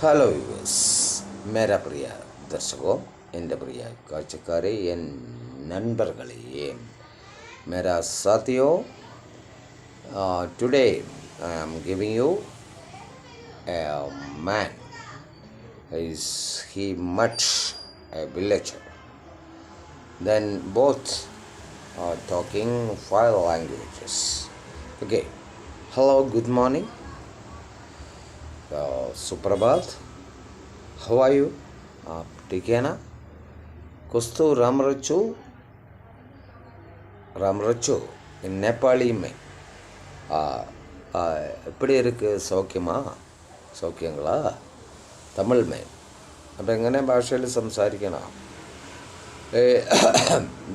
Hello yours, മേരാ പ്രിയ ദർശകോ, എൻ്റെ പ്രിയ കാഴ്ചക്കാരെ, എൻ നண்பர்களே, മേരാ സാത്തിയോ, today I am giving you a man. He met a villager. Then both are talking 5 languages. Okay. Hello, good morning. सुप्रभात. How are you? आप ठीक है ना? कुछ तो राम रचो इन नेपाली में எப்படி இருக்கு? സൗഖ്യങ്ങളാ? തമിഴ് മേ അപ്പം എങ്ങനെ ഭാഷയിൽ സംസാരിക്കണം?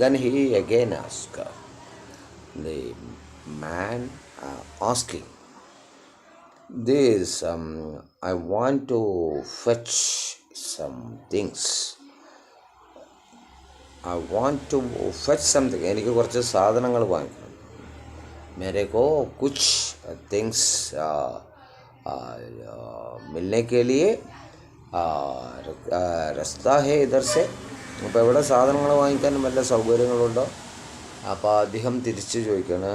Then he again asked, the man asking this, I want to fetch some things. എനിക്ക് കുറച്ച് സാധനങ്ങൾ വാങ്ങിക്കണം. मेरे को कुछ things मिलने के लिए रास्ता है इधर से. അപ്പോൾ ഇവിടെ സാധനങ്ങൾ വാങ്ങിക്കാനും വല്ല സൗകര്യങ്ങളുണ്ടോ? അപ്പോൾ അദ്ദേഹം തിരിച്ച് ചോദിക്കുകയാണ്,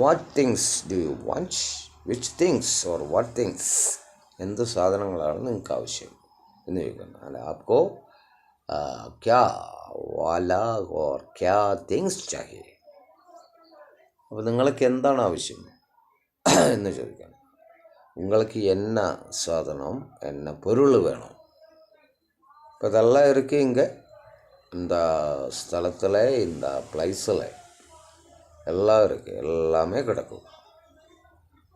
what things do you want? Which things or what things? എന്ത് സാധനങ്ങളാണ് നിങ്ങൾക്ക് ആവശ്യം എന്ന് ചോദിക്കണം. അല്ല, ആപ്കോ ക്യാ വാല ഓർ ക്യാ തിങ്സ് ചാഹിയെ? അപ്പോൾ നിങ്ങൾക്ക് എന്താണ് ആവശ്യം എന്ന് ചോദിക്കണം. உங்களுக்கு என்ன சாதனம், என்ன பொருள் வேணும்? இப்போ இதெல்லாம் இருக்குது இங்கே இந்த ஸ்தலத்தில், இந்த பிளேஸில் எல்லாம் இருக்குது, எல்லாமே கிடக்கும்.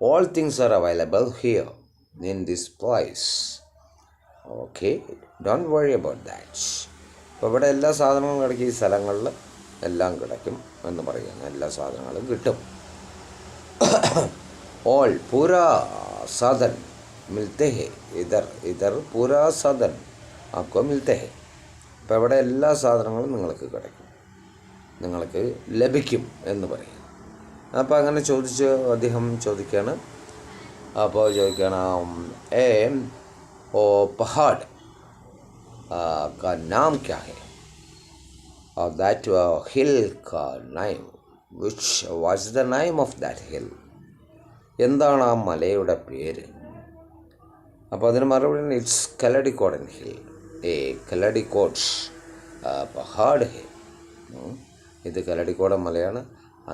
All things are available here in this place. Okay, don't worry about that. അപ്പോൾ ഇവിടെ എല്ലാ സാധനങ്ങളും കിടക്കും. ഈ സ്ഥലങ്ങളിൽ എല്ലാം കിടക്കും എന്ന് പറയുകയാണ്. എല്ലാ സാധനങ്ങളും കിട്ടും. All पूरा साधन मिलते हैं इधर पूरा साधन आपको मिलते हैं. അപ്പോൾ ഇവിടെ എല്ലാ സാധനങ്ങളും നിങ്ങൾക്ക് കിടക്കും, നിങ്ങൾക്ക് ലഭിക്കും എന്ന് പറയും. അപ്പോൾ അങ്ങനെ അദ്ദേഹം ചോദിക്കുകയാണ്. അപ്പോൾ ചോദിക്കണം, ഓ പഹാഡ് का नाम क्या है? और that hill का name, what's the name of that hill? എന്താണ് ആ മലയുടെ പേര്? അപ്പോൾ അതിന് മറുപടി, ഇറ്റ്സ് കല്ലടിക്കോടൻ ഹിൽ. കല്ലടിക്കോട്ട് പഹാഡ് ഹേ. ഇത് കല്ലടിക്കോടൻ മലയാണ്.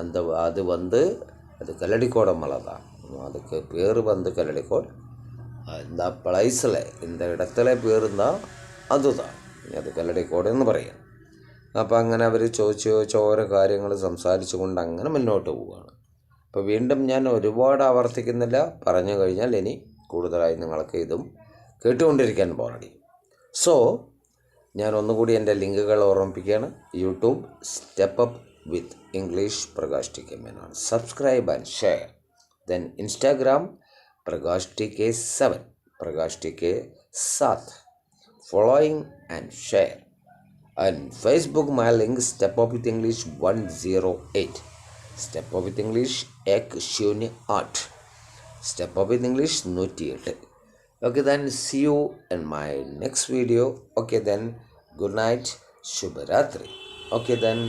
அது கல்லடிக்கோட மலை தான். அதுக்கு பேர் கல்லடிக்கோட். இந்த பிளேஸில், இந்த இடத்துல பேர் தான் അതുதான், അത് കല്ലടിക്കോട് എന്ന് പറയാം. അപ്പോൾ അങ്ങനെ അവർ ചോദിച്ച് ഓരോ കാര്യങ്ങൾ സംസാരിച്ചു കൊണ്ട് അങ്ങനെ മുന്നോട്ട് പോവുകയാണ്. അപ്പോൾ വീണ്ടും ഞാൻ ഒരുപാട് ആവർത്തിക്കുന്നില്ല, പറഞ്ഞു കഴിഞ്ഞാൽ ഇനി കൂടുതലായി നിങ്ങൾക്ക് ഇതും കേട്ടുകൊണ്ടിരിക്കാൻ പോകണം. സോ ഞാൻ ഒന്നുകൂടി എൻ്റെ ലിങ്കുകൾ ഓർമ്മിപ്പിക്കുകയാണ്. YouTube step up with English Prakash T K Menon. Subscribe and share. Then Instagram Prakash T K 7, Prakash T K 7, following and share. And Facebook my link Step Up with English 108. Step Up with English 108. Step Up with English 108. Okay, then see you in my next video. Okay, then good night, Shubharatri. Okay, then